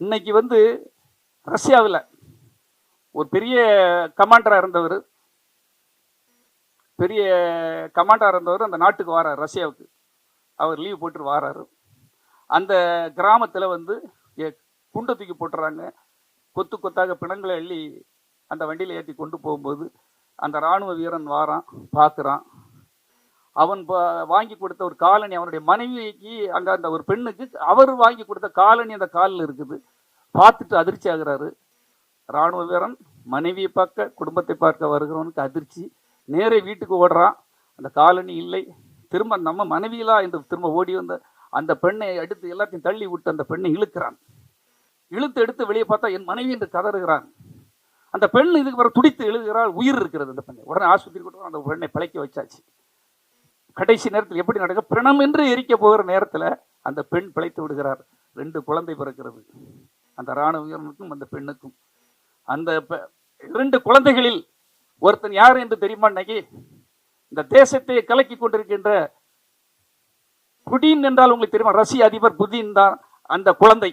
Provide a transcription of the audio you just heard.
இன்னைக்கு வந்து ரஷ்யாவில் ஒரு பெரிய கமாண்டராக இருந்தவர் அந்த நாட்டுக்கு வாரார், ரஷ்யாவுக்கு. அவர் லீவ் போட்டு வாராரு. அந்த கிராமத்தில் வந்து குண்டை தூக்கி போட்டுறாங்க. கொத்து கொத்தாக பிணங்களை அள்ளி அந்த வண்டியில் ஏற்றி கொண்டு போகும்போது அந்த இராணுவ வீரன் வாரான், பார்க்குறான். அவன் வாங்கி கொடுத்த ஒரு காலனி, அவனுடைய மனைவிக்கு அங்கே அந்த ஒரு பெண்ணுக்கு அவர் வாங்கி கொடுத்த காலனி அந்த காலில் இருக்குது. பார்த்துட்டு அதிர்ச்சி ஆகிறாரு. இராணுவ வீரன் மனைவியை பார்க்க, குடும்பத்தை பார்க்க வருகிறவனுக்கு அதிர்ச்சி. நேரே வீட்டுக்கு ஓடுறான். அந்த காலனி இல்லை. திரும்ப நம்ம மனைவியெல்லாம் என்று திரும்ப ஓடி வந்த அந்த பெண்ணை எடுத்து எல்லாத்தையும் தள்ளி விட்டு அந்த பெண்ணை இழுக்கிறான். எடுத்து வெளியே பார்த்தா என் மனைவி என்று கதறுகிறான். அந்த பெண் இதுக்கு வர துடித்து எழுதுகிறாள். உயிர் இருக்கிறது அந்த பெண்ணை. உடனே ஆஸ்பத்திரி கொண்டு அந்த பெண்ணை பிழைக்க வச்சாச்சு. கடைசி நேரத்தில் எப்படி நடக்க, பிணம் என்று எரிக்க போகிற நேரத்தில் அந்த பெண் பிழைத்து விடுகிறார். 2 குழந்தை பிறக்கிறது அந்த இராணுவ வீரனுக்கும் அந்த பெண்ணுக்கும். அந்த 2 குழந்தைகளில் ஒருத்தன் யார் என்று தெரியுமா? இன்னைக்கு இந்த தேசத்தை கலக்கி கொண்டிருக்கின்ற புடின் என்றால் உங்களுக்கு தெரியுமா? ரஷ்ய அதிபர் புதின் தான் அந்த குழந்தை.